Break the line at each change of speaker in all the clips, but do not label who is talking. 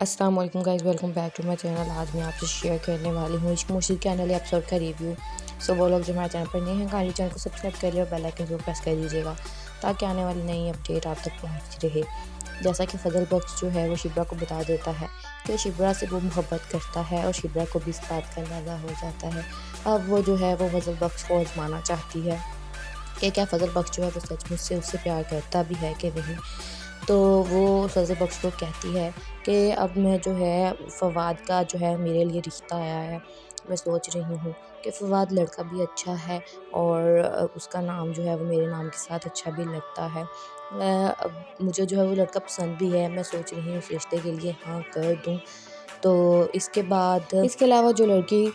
अस्सलाम वालेकुम guys, welcome back to my channel. आज मैं आपसे शेयर करने वाली हूँ इश्क मुश्किल के आने वाले एपिसोड का रिव्यू। सो वो लोग जो हमारे चैनल पर नए हैं, काइंडली चैनल को सब्सक्राइब कर लिया और बेल आइकन को प्रेस कर दीजिएगा ताकि आने वाली नई अपडेट आप तक पहुँचती रहे। जैसा कि फजल बख्श जो है वो शिब्रा को बता देता है कि शिब्रा से वो मोहब्बत करता है और शिब्रा को भी इस बात का अंदाज़ा हो जाता है। अब वो जो है वो फजल बख्श को आजमाना चाहती है कि क्या फजल बख्श जो है वो सचमुच से उससे प्यार करता भी है कि नहीं। तो वो फजल बख्श को कहती है कि अब मैं जो है फ़वाद का जो है मेरे लिए रिश्ता आया है। मैं सोच रही हूँ कि फ़वाद लड़का भी अच्छा है और उसका नाम जो है वो मेरे नाम के साथ अच्छा भी लगता है। अब मुझे जो है वो लड़का पसंद भी है। मैं सोच रही हूँ उस रिश्ते के लिए हाँ कर दूँ। तो इसके अलावा जो लड़की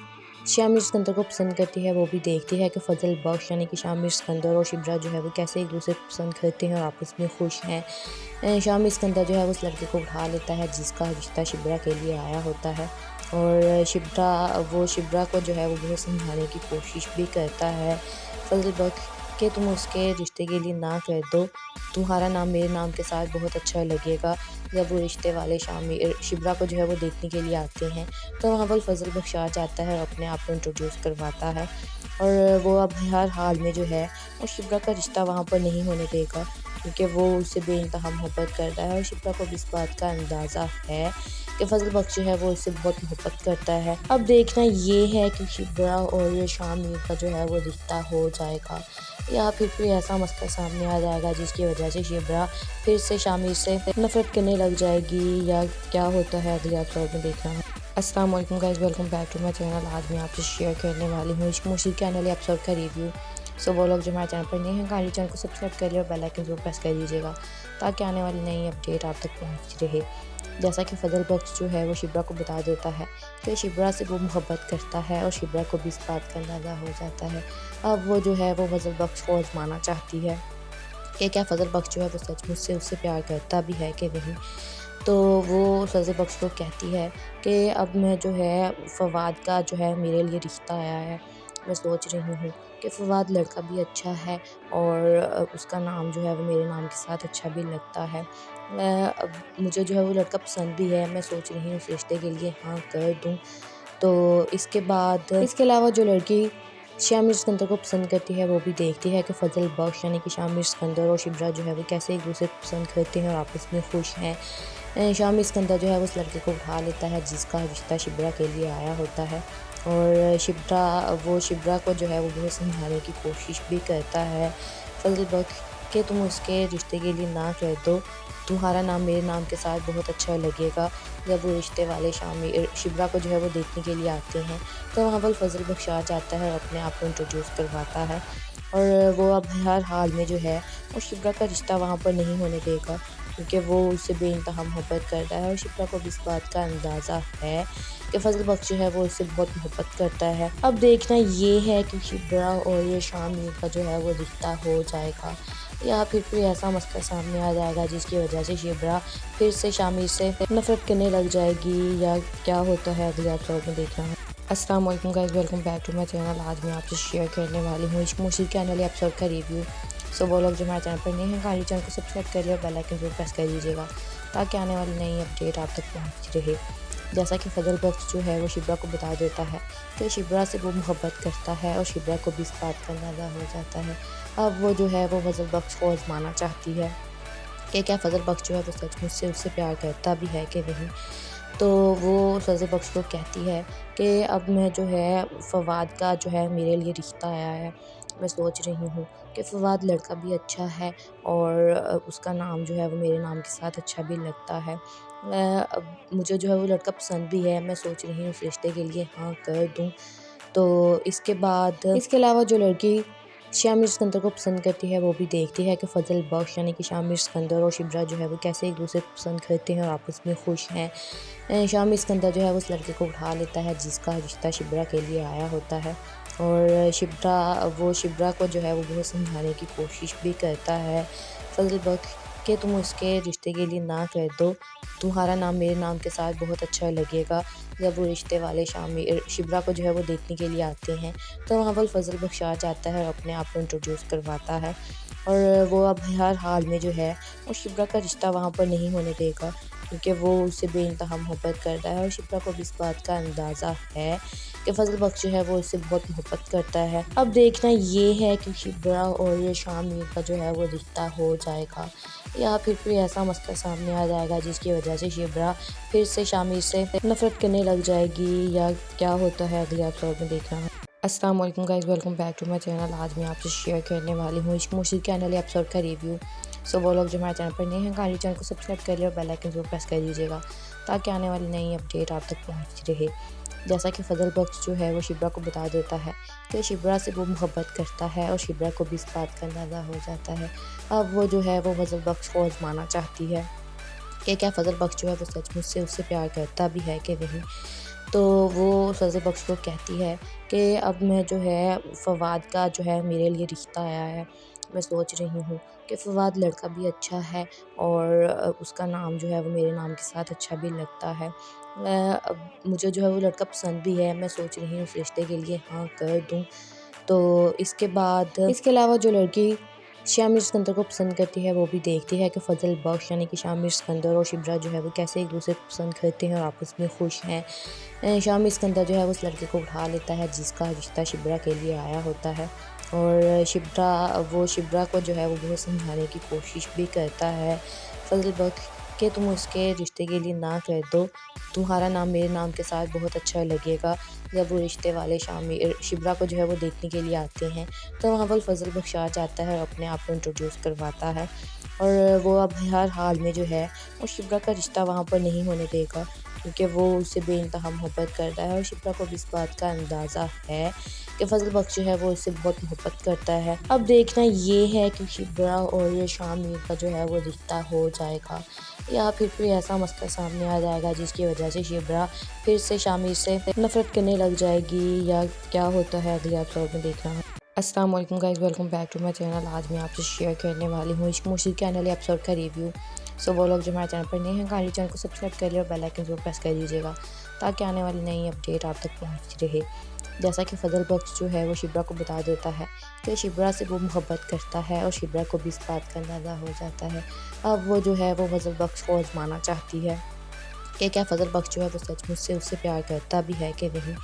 शामिर सिकंदर को पसंद करती है वो भी देखती है कि फजल बख्श यानी कि शामिर सिकंदर और शिब्रा जो है वो कैसे एक दूसरे को पसंद करते हैं और आपस में खुश हैं। शामिर सिकंदर जो है उस लड़के को उठा लेता है जिसका रिश्ता शिब्रा के लिए आया होता है और शिब्रा को जो है वो बहुत समझाने की कोशिश भी करता है। फजल बख्श कि तुम उसके रिश्ते के लिए ना कर दो, तुम्हारा नाम मेरे नाम के साथ बहुत अच्छा लगेगा। जब वो रिश्ते वाले शिब्रा को जो है वो देखने के लिए आते हैं तो वहाँ पर फजल बख्श आ जाता है और अपने आप को इंट्रोड्यूस करवाता है और वो अब हर हाल में जो है वो शिब्रा का रिश्ता वहाँ पर नहीं होने देगा क्योंकि वो उससे बेइंतहा मोहब्बत करता है और शिब्रा को भी इस बात का अंदाज़ा है कि फजल बख्श जो है वो इससे बहुत मोहब्बत करता है। अब देखना ये है कि शिब्रा और शामिर का जो है वो रिश्ता हो जाएगा या फिर कोई ऐसा मसला सामने आ जाएगा जिसकी वजह से शिब्रा फिर से शामिर से नफरत करने लग जाएगी या क्या होता है अगले एपिसोड में देखना है। अस्सलाम वालेकुम guys, welcome back to my channel. आज मैं आपसे शेयर करने वाली हूँ इश्क मुश्किल के आने वाले एपिसोड का रिव्यू। सो वो लोग जो हमारे चैनल पर नए हैं, काइंडली चैनल को सब्सक्राइब कर लिया और बेल आइकन को प्रेस कर दीजिएगा ताकि आने वाली नई अपडेट आप तक पहुँचती रहे। जैसा कि फजल बख्श जो है वो शिब्रा को बता देता है कि शिब्रा से वो मोहब्बत करता है और शिब्रा को भी इस बात का अंदाज़ा हो जाता है। अब वो जो है वो फजल बख्श को आजमाना चाहती है कि क्या फजल बख्श जो है वो सचमुच से उससे प्यार करता भी है कि नहीं। तो वो फजल बख्श को कहती है कि अब मैं जो है फ़वाद का जो है मेरे लिए रिश्ता आया है। मैं सोच रही हूँ कि फ़वाद लड़का भी अच्छा है और उसका नाम जो है वो मेरे नाम के साथ अच्छा भी लगता है। अब मुझे जो है वो लड़का पसंद भी है। मैं सोच रही हूँ उस रिश्ते के लिए हाँ कर दूँ। तो इसके अलावा जो लड़की शामिर सिकंदर को पसंद करती है वो भी देखती है कि फजल बख्श यानी कि शामिर सिकंदर और शिब्रा जो है वो कैसे एक दूसरे को पसंद करते हैं और आपस में खुश हैं। शामिर सिकंदर जो है उस लड़के को उठा लेता है जिसका रिश्ता शिब्रा के लिए आया होता है और शिब्रा को जो है वो बहुत समझाने की कोशिश भी करता है। फजल बख्श कि तुम उसके रिश्ते के लिए ना कर दो, तुम्हारा नाम मेरे नाम के साथ बहुत अच्छा लगेगा। जब वो रिश्ते वाले शिब्रा को जो है वो देखने के लिए आते हैं तो वहाँ पर फजल बख्श आ जाता है और अपने आप को इंट्रोड्यूस करवाता है और वो अब हर हाल में जो है वो शिब्रा का रिश्ता वहाँ पर नहीं होने देगा क्योंकि वो उससे बेइंतहा मोहब्बत करता है और शिब्रा को भी इस बात का अंदाज़ा है कि फजल बख्श जो है वो उससे बहुत मोहब्बत करता है। अब देखना ये है कि शिब्रा और ये शामिर का जो है वो रिश्ता हो जाएगा या फिर कोई ऐसा मसला सामने आ जाएगा जिसकी वजह से शिब्रा फिर से शामिर से नफरत करने लग जाएगी या क्या होता है अगले एपिसोड में देखना है। अस्सलाम वालेकुम guys, welcome back to my channel. आज मैं आपसे शेयर करने वाली हूँ इश्क मुश्किल के आने वाले एपिसोड का रिव्यू। सो वो लोग जो हमारे चैनल पर नए हैं, काइंडली चैनल को सब्सक्राइब कर लिया और बेल आइकन को प्रेस कर दीजिएगा ताकि आने वाली नई अपडेट आप तक पहुँचती रहे। जैसा कि फजल बख्श जो है वो शिब्रा को बता देता है कि शिब्रा से वो मोहब्बत करता है और शिब्रा को भी इस बात का अंदाज़ा हो जाता है। अब वो जो है वो फजल बख्श को आजमाना चाहती है कि क्या फजल बख्श जो है वो सचमुच से उससे प्यार करता भी है कि नहीं। तो वो फजल बख्श को कहती है कि अब मैं जो है फ़वाद का जो है मेरे लिए रिश्ता आया है। मैं सोच रही हूँ कि फ़वाद लड़का भी अच्छा है और उसका नाम जो है वो मेरे नाम के साथ अच्छा भी लगता है। अब मुझे जो है वो लड़का पसंद भी है। मैं सोच रही हूँ उस रिश्ते के लिए हाँ कर दूँ। तो इसके अलावा जो लड़की शामिर सिकंदर को पसंद करती है वो भी देखती है कि फजल बख्श यानी कि शामिर सिकंदर और शिब्रा जो है वो कैसे एक दूसरे को पसंद करते हैं और आपस में खुश हैं। शामिर सिकंदर जो है उस लड़के को उठा लेता है जिसका रिश्ता शिब्रा के लिए आया होता है और शिब्रा को जो है वो बहुत समझाने की कोशिश भी करता है। फजल बख्श कि तुम उसके रिश्ते के लिए ना कर दो, तुम्हारा नाम मेरे नाम के साथ बहुत अच्छा लगेगा। जब वो रिश्ते वाले शिब्रा को जो है वो देखने के लिए आते हैं तो वहाँ पर फजल बख्श आ जाता है और अपने आप को इंट्रोड्यूस करवाता है और वो अब हर हाल में जो है वो शिब्रा का रिश्ता वहाँ पर नहीं होने देगा क्योंकि वो उससे बेइंतहा मोहब्बत करता है और शिप्रा को भी इस बात का अंदाज़ा है कि फजल बख्श जो है वो इससे बहुत मोहब्बत करता है। अब देखना ये है कि शिप्रा और ये शामिर का जो है वो रिश्ता हो जाएगा या फिर कोई ऐसा मसला सामने आ जाएगा जिसकी वजह से शिप्रा फिर से शामिर से नफरत करने लग जाएगी, या क्या होता है अगले एपिसोड में देखना है। अस्सलाम वालेकुम guys, welcome back to my channel. आज मैं आपसे शेयर करने वाली हूँ इश्क मुश्किल के आने वाले एपिसोड का रिव्यू। सो वो लोग जो हमारे चैनल पर नए हैं, काइंडली चैनल को सब्सक्राइब कर लिया और बेल आइकन जरूर प्रेस कर दीजिएगा ताकि आने वाली नई अपडेट आप तक पहुँचती रहे। जैसा कि फजल बख्श जो है वो शिप्रा को बता देता है कि शिप्रा से वो मोहब्बत करता है और शिप्रा को भी इस बात का अंदाज़ा हो जाता है। अब वो जो है वो फजल बख्श को आजमाना चाहती है कि क्या फजल बख्श जो है वो सचमुच से उससे प्यार करता भी है कि नहीं। तो वो फजल बख्श को कहती है कि अब मैं जो है फवाद का जो है मेरे लिए रिश्ता आया है। मैं सोच रही हूँ कि फवाद लड़का भी अच्छा है और उसका नाम जो है वो मेरे नाम के साथ अच्छा भी लगता है। अब मुझे जो है वो लड़का पसंद भी है। मैं सोच रही हूँ उस रिश्ते के लिए हाँ कर दूँ। तो इसके बाद इसके अलावा जो लड़की शामिर सिकंदर को पसंद करती है वो भी देखती है कि फजल बख्श यानी कि शामिर सिकंदर और शिप्रा जो है वो कैसे एक दूसरे को पसंद करते हैं और आपस में खुश हैं। शामिर सिकंदर जो है वो उस लड़के को उठा लेता है जिसका रिश्ता शिप्रा के लिए आया होता है और शिप्रा को जो है वो बहुत समझाने की कोशिश भी करता है फजल बख्श कि तुम उसके रिश्ते के लिए ना कर दो, तुम्हारा नाम मेरे नाम के साथ बहुत अच्छा लगेगा। जब वो रिश्ते वाले शिप्रा को जो है वो देखने के लिए आते हैं तो वहाँ पर फजल बख्श आ जाता है और अपने आप को इंट्रोड्यूस करवाता है और वो अब हर हाल में जो है वो शिप्रा का रिश्ता वहाँ पर नहीं होने देगा क्योंकि वो उससे बेइंतहा मोहब्बत करता है और शिप्रा को भी इस बात का अंदाज़ा है कि फजल बख्श जो है वो इससे बहुत मोहब्बत करता है। अब देखना ये है कि शिप्रा और ये शामिर का जो है वो रिश्ता हो जाएगा या फिर कोई ऐसा मसला सामने आ जाएगा जिसकी वजह से शिप्रा फिर से शामिर से नफरत करने लग जाएगी, या क्या होता है अगले एपिसोड में देखना है। अस्सलाम वालेकुम guys, welcome back to my channel. आज मैं आपसे शेयर करने वाली हूँ इश्क मुश्किल के आने वाले एपिसोड का रिव्यू। सो वो लोग जो हमारे चैनल पर नए हैं, काइंडली चैनल को सब्सक्राइब कर लिया और बेल आइकन जरूर प्रेस कर दीजिएगा ताकि आने वाली नई अपडेट आप तक पहुँचती रहे। जैसा कि फजल बख्श जो है वो शिप्रा को बता देता है कि शिप्रा से वो मोहब्बत करता है और शिप्रा को भी इस बात का अंदाज़ा हो जाता है। अब वो जो है वो फजल बख्श को आजमाना चाहती है कि क्या फजल बख्श जो है वो सचमुच से उससे प्यार करता भी है कि नहीं।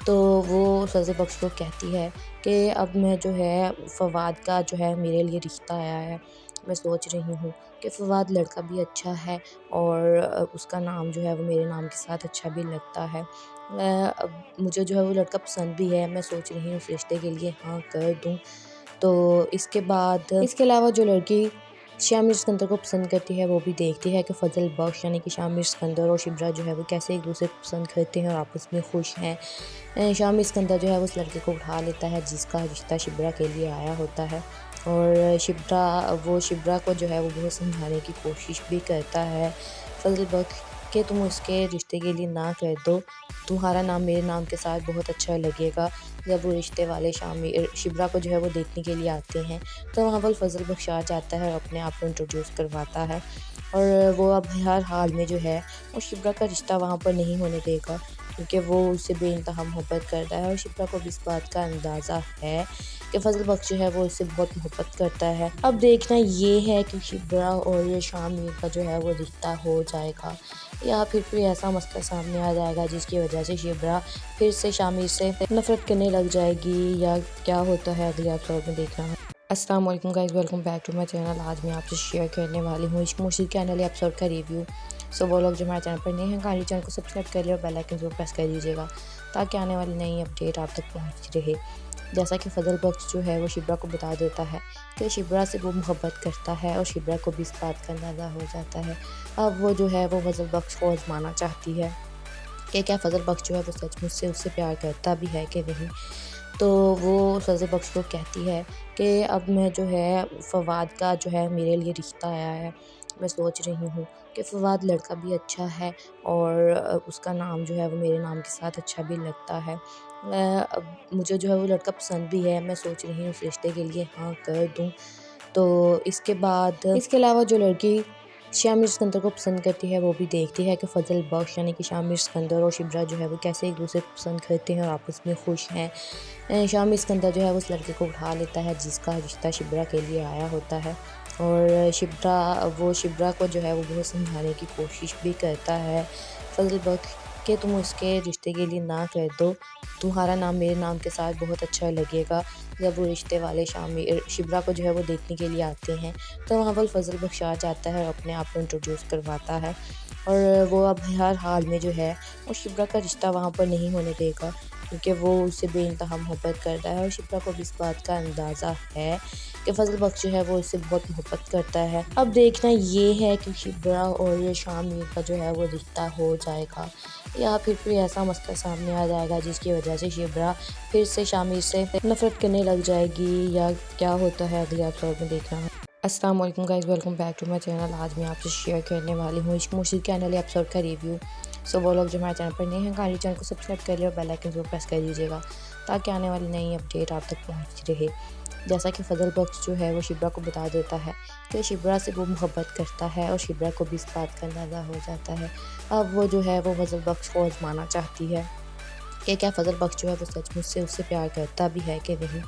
तो वो फजल बख्श को कहती है कि अब मैं जो है फवाद का जो है मेरे लिए रिश्ता आया है। मैं सोच रही हूँ कि फवाद लड़का भी अच्छा है और उसका नाम जो है वो मेरे नाम के साथ अच्छा भी लगता है। अब मुझे जो है वो लड़का पसंद भी है। मैं सोच रही हूँ उस रिश्ते के लिए हाँ कर दूँ। तो इसके बाद इसके अलावा जो लड़की शामिर सिकंदर को पसंद करती है वो भी देखती है कि फजल बख्श यानी कि शामिर सिकंदर और शिप्रा जो है वो कैसे एक दूसरे को पसंद करते हैं और आपस में खुश हैं। शामिर सिकंदर जो है उस लड़के को उठा लेता है जिसका रिश्ता शिप्रा के लिए आया होता है और शिप्रा को जो है वो बहुत समझाने की कोशिश भी करता है फजल बख्श कि तुम उसके रिश्ते के लिए ना कर दो, तुम्हारा नाम मेरे नाम के साथ बहुत अच्छा लगेगा। जब वो रिश्ते वाले शिप्रा को जो है वो देखने के लिए आते हैं तो वहाँ पर फजल बख्श आ जाता है और अपने आप को इंट्रोड्यूस करवाता है और वो अब हर हाल में जो है वो शिप्रा का रिश्ता वहाँ पर नहीं होने देगा क्योंकि वो उससे बेइंतहा मोहब्बत करता है और शिप्रा को भी इस बात का अंदाज़ा है कि फजल बख्श जो है वो इससे बहुत मोहब्बत करता है। अब देखना ये है कि शिप्रा और ये शामिर का जो है वो रिश्ता हो जाएगा या फिर कोई ऐसा मसला सामने आ जाएगा जिसकी वजह से शिप्रा फिर से शामिर से नफरत करने लग जाएगी, या क्या होता है अगले एपिसोड में देखना है। अस्सलाम वालेकुम guys, welcome back to my channel. आज मैं आपसे शेयर करने वाली हूँ इश्क मुश्किल के आने वाले एपिसोड का रिव्यू। सो वो लोग जो हमारे चैनल पर नए हैं, काइंडली चैनल को सब्सक्राइब कर लिया और बेल आइकन जरूर प्रेस कर दीजिएगा ताकि आने वाली नई अपडेट आप तक पहुँचती रहे। जैसा कि फजल बख्श जो है वो शिप्रा को बता देता है कि शिप्रा से वो मोहब्बत करता है और शिप्रा को भी इस बात का अंदाज़ा हो जाता है। अब वो जो है वो फजल बख्श को आजमाना चाहती है कि क्या फजल बख्श जो है वो सचमुच से उससे प्यार करता भी है कि नहीं। तो वो फजल बख्श को कहती है कि अब मैं जो है फवाद का जो है मेरे लिए रिश्ता आया है। मैं सोच रही हूँ कि फवाद लड़का भी अच्छा है और उसका नाम जो है वो मेरे नाम के साथ अच्छा भी लगता है। अब मुझे जो है वो लड़का पसंद भी है। मैं सोच रही हूँ उस रिश्ते के लिए हाँ कर दूँ। तो इसके बाद इसके अलावा जो लड़की शामिर सिकंदर को पसंद करती है वो भी देखती है कि फजल बख्श यानी कि शामिर सिकंदर और शिप्रा जो है वो कैसे एक दूसरे को पसंद करते हैं और आपस में खुश हैं। शामिर सिकंदर जो है वो उस लड़के को उठा लेता है जिसका रिश्ता शिप्रा के लिए आया होता है और शिब्रा को जो है वो बहुत समझाने की कोशिश भी करता है फजल बख्श कि तुम उसके रिश्ते के लिए ना कह दो, तुम्हारा नाम मेरे नाम के साथ बहुत अच्छा लगेगा। जब वो रिश्ते वाले शिब्रा को जो है वो देखने के लिए आते हैं तो वहाँ पर फजल बख्श आ जाता है और अपने आप को इंट्रोड्यूस करवाता है और वो अब हर हाल में जो है वो शिब्रा का रिश्ता वहाँ पर नहीं होने देगा क्योंकि वो उससे बेइंतहा मोहब्बत करता है और शिब्रा को भी इस बात का अंदाज़ा है कि फजल बख्श जो है वो इससे बहुत मोहब्बत करता है। अब देखना ये है कि शिब्रा और ये शामिर का जो है वो रिश्ता हो जाएगा या फिर कोई ऐसा मसला सामने आ जाएगा जिसकी वजह से शिब्रा फिर से शामिर से नफरत करने लग जाएगी या क्या होता है अगले एपिसोड में देखना है। अस्सलाम वालेकुम guys, welcome back to my channel. आज मैं आपसे शेयर करने वाली हूँ इश्क मुश्किल के आने वाले एपिसोड का रिव्यू। सो वो लोग जो हमारे चैनल पर नए हैं काइंडली चैनल को सब्सक्राइब कर लिया और बेल आइकन जरूर प्रेस कर दीजिएगा ताकि आने वाली नई अपडेट आप तक पहुँच रहे। जैसा कि फजल बख्श जो है वो शिब्रा को बता देता है कि शिब्रा से वो मोहब्बत करता है और शिब्रा को भी इस बात का अंदाज़ा हो जाता है। अब वो जो है वो फजल बख्श को आजमाना चाहती है कि क्या फजल बख्श जो है वो सचमुच से उससे प्यार करता भी है कि नहीं।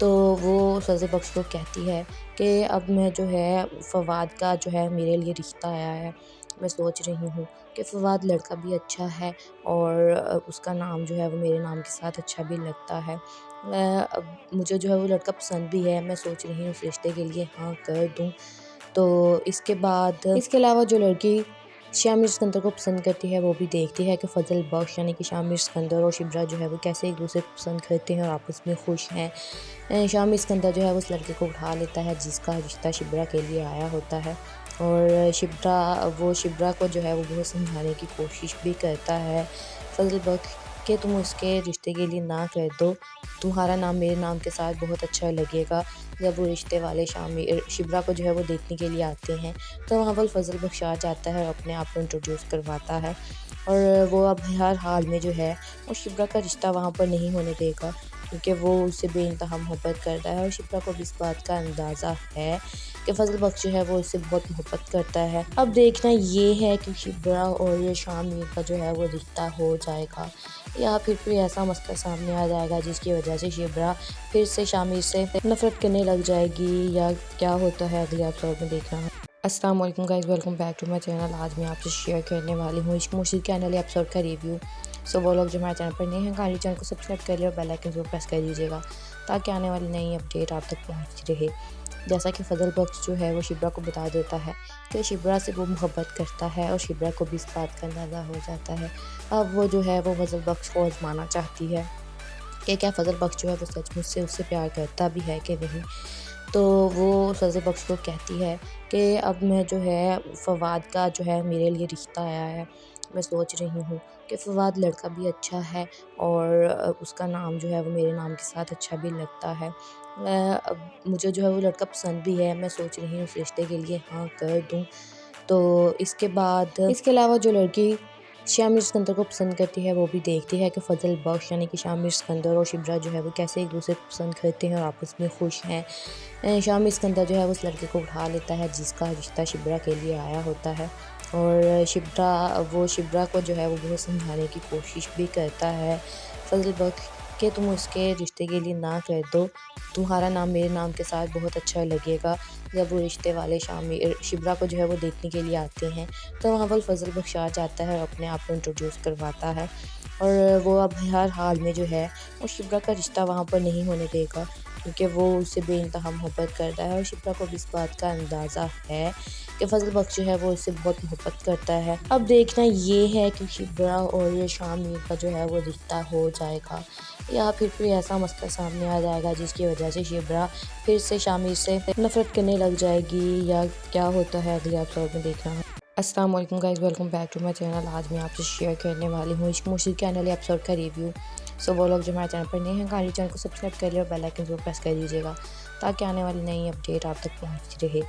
तो वो फजल बख्श को कहती है कि अब मैं जो है फवाद का जो है मेरे लिए रिश्ता आया है। मैं सोच रही हूँ कि फवाद लड़का भी अच्छा है और उसका नाम जो है वो मेरे नाम के साथ अच्छा भी लगता है। अब मुझे जो है वो लड़का पसंद भी है। मैं सोच रही हूँ उस रिश्ते के लिए हाँ कर दूँ। तो इसके अलावा जो लड़की शामिर सिकंदर को पसंद करती है वो भी देखती है कि फजल बख्श यानी कि शामिर सिकंदर और शिब्रा जो है वो कैसे एक दूसरे को पसंद करते हैं और आपस में खुश हैं। शामिर सिकंदर जो है वो उस लड़के को उठा लेता है जिसका रिश्ता शिब्रा के लिए आया होता है और शिब्रा को जो है वो बहुत समझाने की कोशिश भी करता है फजल बख्श कि तुम उसके रिश्ते के लिए ना कह दो, तुम्हारा नाम मेरे नाम के साथ बहुत अच्छा लगेगा। जब वो रिश्ते वाले शिब्रा को जो है वो देखने के लिए आते हैं तो वहाँ पर फजल बख्श आ जाता है और अपने आप को इंट्रोड्यूस करवाता है और वो अब हर हाल में जो है वो शिब्रा का रिश्ता वहाँ पर नहीं होने देगा क्योंकि वो उससे बेइंतहा मोहब्बत करता है और शिब्रा को भी इस बात का अंदाज़ा है कि फजल बख्श जो है वो इससे बहुत मोहब्बत करता है। अब देखना ये है कि शिब्रा और ये शामिर का जो है वो रिश्ता हो जाएगा या फिर कोई ऐसा मसला सामने आ जाएगा जिसकी वजह से शिब्रा फिर से शामिर से नफरत करने लग जाएगी या क्या होता है अगले एपिसोड में देखना है। अस्सलाम वालेकुम guys, welcome back to my channel. आज मैं आपसे शेयर करने वाली हूँ इश्क मुश्किल के आने वाले एपिसोड का रिव्यू। सो वो लोग जो हमारे चैनल पर नए हैं काइंडली चैनल को सब्सक्राइब कर लिया और बेल आइकन जरूर प्रेस कर दीजिएगा ताकि आने वाली नई अपडेट आप तक पहुँच रहे। जैसा कि फजल बख्श जो है वो शिब्रा को बता देता है कि शिब्रा से वो मोहब्बत करता है और शिब्रा को भी इस बात का अंदाज़ा हो जाता है। अब वो जो है वो फजल बख्श को आजमाना चाहती है कि क्या फजल बख्श जो है वो सचमुच से उससे प्यार करता भी है कि नहीं। तो वो फजल बख्श को कहती है कि अब मैं जो है फवाद का जो है मेरे लिए रिश्ता आया है। मैं सोच रही हूँ कि फवाद लड़का भी अच्छा है और उसका नाम जो है वो मेरे नाम के साथ अच्छा भी लगता है। अब मुझे जो है वो लड़का पसंद भी है। मैं सोच रही हूँ उस रिश्ते के लिए हाँ कर दूँ। तो इसके अलावा जो लड़की शामिर सिकंदर को पसंद करती है वो भी देखती है कि फजल बख्श यानी कि शामिर सिकंदर और शिब्रा जो है वो कैसे एक दूसरे को पसंद करते हैं और आपस में खुश हैं। शामिर सिकंदर जो है उस लड़के को उठा लेता है जिसका रिश्ता शिब्रा के लिए आया होता है और शिब्रा को जो है वो बहुत समझाने की कोशिश भी करता है फजल बख्श कि तुम उसके रिश्ते के लिए ना कह दो, तुम्हारा नाम मेरे नाम के साथ बहुत अच्छा लगेगा। जब वो रिश्ते वाले शिब्रा को जो है वो देखने के लिए आते हैं तो वहाँ पर फजल बख्श आ जाता है और अपने आप को इंट्रोड्यूस करवाता है और वो अब हर हाल में जो है वो शिब्रा का रिश्ता वहाँ पर नहीं होने देगा क्योंकि वो उससे बेइंतहा मोहब्बत करता है और शिब्रा को भी इस बात का अंदाज़ा है कि फजल बख्श जो है वो इससे बहुत मोहब्बत करता है। अब देखना ये है कि शिब्रा और ये शामिर का जो है वो रिश्ता हो जाएगा या फिर कोई ऐसा मसला सामने आ जाएगा जिसकी वजह से शिब्रा फिर से शामिर से नफरत करने लग जाएगी या क्या होता है अगले एपिसोड में देखना है। अस्सलाम वालेकुम guys, welcome back to my channel. आज मैं आपसे शेयर करने वाली हूँ इश्क मुश्किल के आने वाले एपिसोड का रिव्यू। सो वो लोग जो हमारे चैनल पर नए हैं काइंडली चैनल को सब्सक्राइब कर लिया और बेल आइकन जरूर प्रेस कर दीजिएगा ताकि आने वाली नई अपडेट आप तक पहुँच रहे।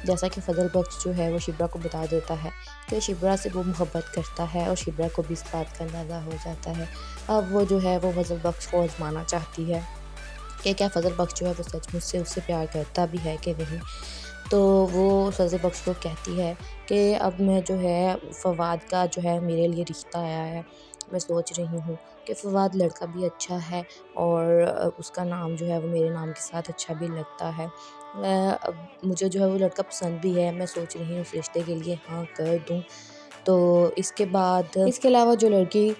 जैसा कि फजल बख्श जो है वो शिब्रा को बता देता है कि शिब्रा से वो मोहब्बत करता है और शिब्रा को भी इस बात का अंदाज़ा हो जाता है। अब वो जो है वो फजल बख्श को आजमाना चाहती है कि क्या फजल बख्श जो है वो सचमुच से उससे प्यार करता भी है कि नहीं। तो वो फजल बख्श को कहती है कि अब मैं जो है फवाद का जो है मेरे लिए रिश्ता आया है। मैं सोच रही हूँ कि फ़वाद लड़का भी अच्छा है और उसका नाम जो है वो मेरे नाम के साथ अच्छा भी लगता है। अब मुझे जो है वो लड़का पसंद भी है, मैं सोच रही हूँ उस रिश्ते के लिए हाँ कर दूँ। तो इसके अलावा जो लड़की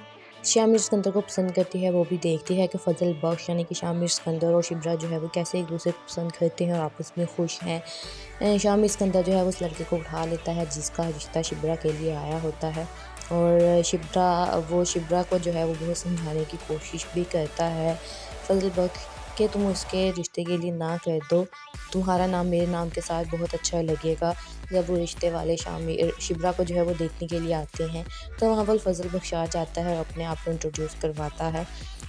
शामिर सिकंदर को पसंद करती है वो भी देखती है कि फ़ज़ल बख्श यानी कि शामिर सिकंदर और शिब्रा जो है वो कैसे एक दूसरे को पसंद करते हैं और आपस में खुश हैं। शामिर सिकंदर जो है वो उस लड़के को उठा लेता है जिसका रिश्ता शिब्रा के लिए आया होता है और शिब्रा को जो है वो बहुत समझाने की कोशिश भी करता है फ़ज़ल बख्श कि तुम उसके रिश्ते के लिए ना कर दो, तुम्हारा नाम मेरे नाम के साथ बहुत अच्छा लगेगा। जब वो रिश्ते वाले शिब्रा को जो है वो देखने के लिए आते हैं तो वहाँ पर फ़ज़ल बख्श आ जाता है और अपने आप को इंट्रोड्यूस करवाता है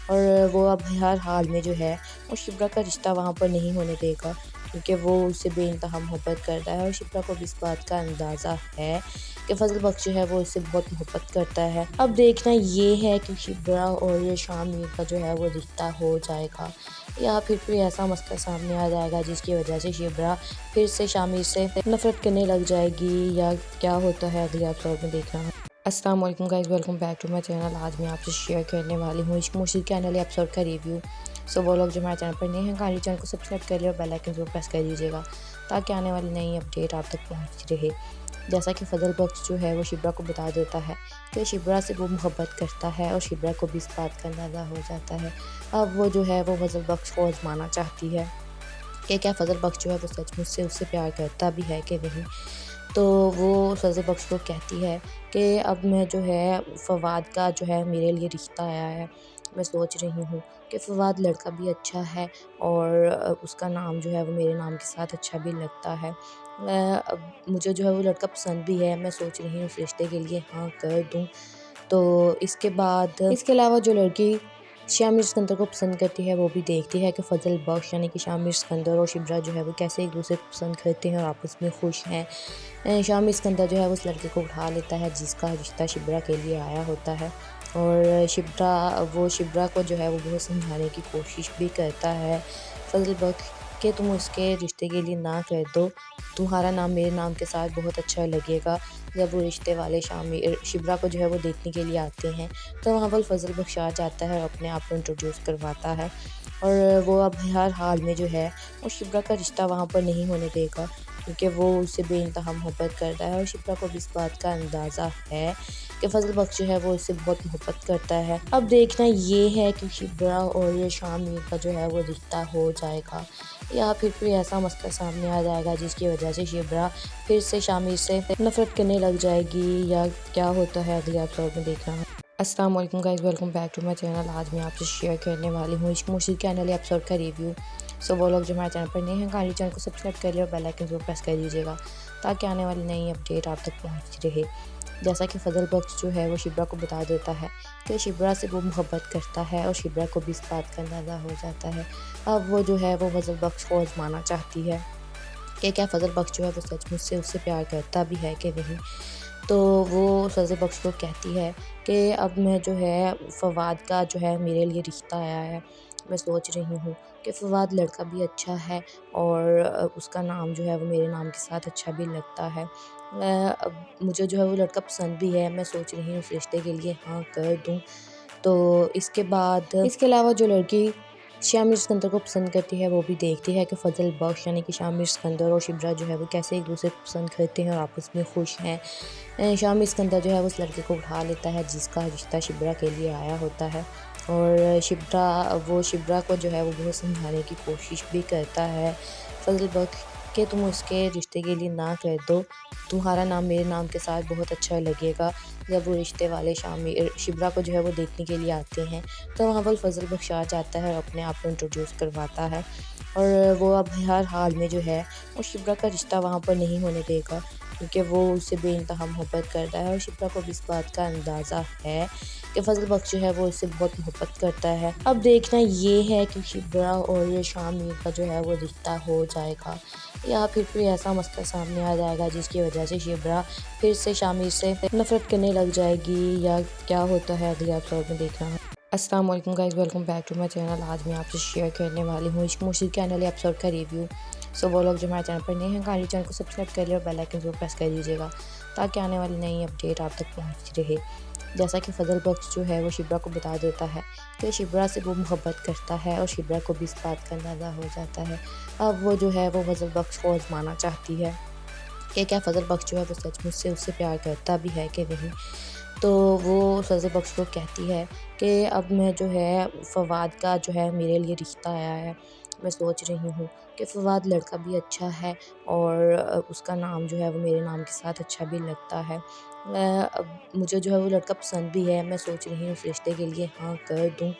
और वो अब हर हाल में जो है वो शिब्रा का रिश्ता वहाँ पर नहीं होने देगा क्योंकि वो उससे बेइंतहा मोहब्बत करता है और शिब्रा को भी इस बात का अंदाज़ा है कि फ़ज़ल बख्श जो है वो उससे बहुत मोहब्बत करता है। अब देखना ये है कि शिब्रा और ये शामिर का जो है वो रिश्ता हो जाएगा या फिर कोई ऐसा मसला सामने आ जाएगा जिसकी वजह से शिब्रा फिर से शामिर से नफ़रत करने लग जाएगी या क्या होता है अगले एपिसोड में देखना। अस्सलाम वालेकुम guys, welcome back to my channel. आज मैं आपसे शेयर करने वाली हूँ इश्क मुश्किल के आने वाले एपिसोड का रिव्यू। सो वो लोग जो हमारे चैनल पर नए हैं काइंडली चैनल को सब्सक्राइब कर लिया और बेल आइकन जरूर प्रेस कर दीजिएगा ताकि आने वाली नई अपडेट आप तक पहुँचती रहे। जैसा कि फ़ज़ल बख्श जो है वो शिब्रा को बता देता है कि शिब्रा से वो मोहब्बत करता है और शिब्रा को भी इस बात का अंदाज़ा हो जाता है। अब वो जो है वो फ़ज़ल बख्श को आज़माना चाहती है कि क्या फ़ज़ल बख्श जो है वो सचमुच से उससे प्यार करता भी है कि नहीं। तो वो फ़ज़ल बख्श को कहती है कि अब मैं जो है फ़वाद का जो है मेरे लिए रिश्ता आया है। मैं सोच रही हूँ कि फ़वाद लड़का भी अच्छा है और उसका नाम जो है वो मेरे नाम के साथ अच्छा भी लगता है। अब मुझे जो है वो लड़का पसंद भी है, मैं सोच रही हूँ उस रिश्ते के लिए हाँ कर दूँ। तो इसके अलावा जो लड़की शामिर सिकंदर को पसंद करती है वो भी देखती है कि फ़ज़ल बख्श यानी कि शामिर सिकंदर और शिब्रा जो है वो कैसे एक दूसरे को पसंद करते हैं और आपस में खुश हैं। शामिर सिकंदर जो है वो उस लड़के को उठा लेता है जिसका रिश्ता शिब्रा के लिए आया होता है और शिब्रा को जो है वो बहुत समझाने की कोशिश भी करता है फ़ज़ल बख्श कि तुम उसके रिश्ते के लिए ना कर दो, तुम्हारा नाम मेरे नाम के साथ बहुत अच्छा लगेगा। जब वो रिश्ते वाले शिब्रा को जो है वो देखने के लिए आते हैं तो वहाँ पर फ़ज़ल बख्श आ जाता है और अपने आप को इंट्रोड्यूस करवाता है और वो अब हर हाल में जो है वो शिब्रा का रिश्ता वहाँ पर नहीं होने देगा क्योंकि वो उससे बेइंतहा मोहब्बत करता है और शिप्रा को भी इस बात का अंदाज़ा है कि फ़ज़ल बख्श जो है वो इससे बहुत मोहब्बत करता है। अब देखना ये है कि शिप्रा और ये शामिर का जो है वो रिश्ता हो जाएगा या फिर कोई ऐसा मसला सामने आ जाएगा जिसकी वजह से शिप्रा फिर से शामिर से नफ़रत करने लग जाएगी या क्या होता है अगले एपिसोड में देखना। अस्सलाम वालेकुम guys, welcome back to my channel. आज मैं आपसे शेयर करने वाली हूँ इश्क मुश्किल के आने वाले एपिसोड का रिव्यू। सो वो लोग जो हमारे चैनल पर नए हैं काइंडली चैनल को सब्सक्राइब कर लिया और बेल आइकन जरूर प्रेस कर दीजिएगा ताकि आने वाली नई अपडेट आप तक पहुँचती रहे। जैसा कि फ़ज़ल बख्श जो है वो शिब्रा को बता देता है कि शिब्रा से वो मोहब्बत करता है और शिब्रा को भी इस बात का अंदाज़ा हो जाता है। अब वो जो है वो फ़ज़ल बख्श को आज़माना चाहती है कि क्या फ़ज़ल बख्श जो है वो सचमुच से उससे प्यार करता भी है कि नहीं। तो वो फ़ज़ल बख्श को कहती है कि अब मैं जो है फ़वाद का जो है मेरे लिए रिश्ता आया है। मैं सोच रही हूँ कि फ़वाद लड़का भी अच्छा है और उसका नाम जो है वो मेरे नाम के साथ अच्छा भी लगता है। अब मुझे जो है वो लड़का पसंद भी है, मैं सोच रही हूँ उस रिश्ते के लिए हाँ कर दूँ। तो इसके अलावा जो लड़की शामिर सिकंदर को पसंद करती है वो भी देखती है कि फ़ज़ल बख्श यानी कि शामिर सिकंदर और शिब्रा जो है वो कैसे एक दूसरे को पसंद करते हैं और आपस में खुश हैं। शामिर सिकंदर जो है वो उस लड़के को उठा लेता है जिसका रिश्ता शिब्रा के लिए आया होता है और शिब्रा को जो है वो बहुत समझाने की कोशिश भी करता है फ़ज़ल बख्श कि तुम उसके रिश्ते के लिए ना कर दो, तुम्हारा नाम मेरे नाम के साथ बहुत अच्छा लगेगा। जब वो रिश्ते वाले शिब्रा को जो है वो देखने के लिए आते हैं तो वहाँ पर फ़ज़ल बख्श आ जाता है और अपने आप को इंट्रोड्यूस करवाता है और वो अब हर हाल में जो है वो शिब्रा का रिश्ता वहाँ पर नहीं होने देगा क्योंकि वो उससे बेइंतहा मोहब्बत करता है और शिप्रा को भी इस बात का अंदाज़ा है कि फ़ज़ल बख्श जो है वो इससे बहुत मोहब्बत करता है। अब देखना ये है कि शिप्रा और ये शामिर का जो है वो रिश्ता हो जाएगा या फिर कोई ऐसा मसला सामने आ जाएगा जिसकी वजह से शिप्रा फिर से शामिर से नफ़रत करने लग जाएगी या क्या होता है अगले एपिसोड में देखना। अस्सलाम वालेकुम guys, welcome back to my channel. आज मैं आपसे शेयर करने वाली हूँ इश्क मुश्किल के आने वाले एपिसोड का रिव्यू। सो वो लोग जो हमारे चैनल पर नए हैं काइंडली चैनल को सब्सक्राइब कर लिया और बेल आइकन जरूर प्रेस कर दीजिएगा ताकि आने वाली नई अपडेट आप तक पहुंचती रहे। जैसा कि फजल बख्श जो है वो शिब्रा को बता देता है कि शिब्रा से वो मोहब्बत करता है और शिब्रा को भी इस बात का अंदाज़ा हो जाता है। अब वो जो है वो फजल बख्श को आजमाना चाहती है कि क्या फजल बख्श जो है वो सचमुच से उससे प्यार करता भी है कि नहीं। तो वो फजल बख्श को कहती है कि अब मैं जो है फवाद का जो है मेरे लिए रिश्ता आया है। मैं सोच रही हूँ कि फवाद लड़का भी अच्छा है और उसका नाम जो है वो मेरे नाम के साथ अच्छा भी लगता है। अब मुझे जो है वो लड़का पसंद भी है। मैं सोच रही हूँ उस रिश्ते के लिए हाँ कर दूँ।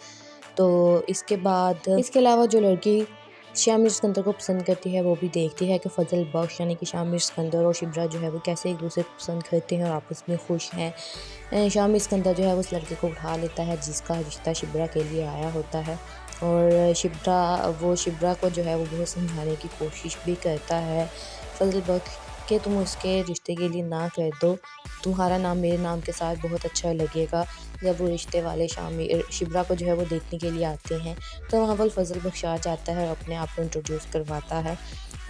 तो इसके बाद इसके अलावा जो लड़की शामिर सिकंदर को पसंद करती है वो भी देखती है कि फजल बख्श यानी कि शामिर सिकंदर और शिब्रा जो है वो कैसे एक दूसरे को पसंद करते हैं और आपस में खुश हैं। शामिर सिकंदर जो है वो उस लड़के को उठा लेता है जिसका रिश्ता शिब्रा के लिए आया होता है और शिब्रा को जो है वो बहुत समझाने की कोशिश भी करता है फजल बख्श कि तुम उसके रिश्ते के लिए ना कर दो। तुम्हारा नाम मेरे नाम के साथ बहुत अच्छा लगेगा। जब वो रिश्ते वाले शिब्रा को जो है वो देखने के लिए आते हैं तो वहाँ पर फजल बख्श आ जाता है और अपने आप को इंट्रोड्यूस करवाता है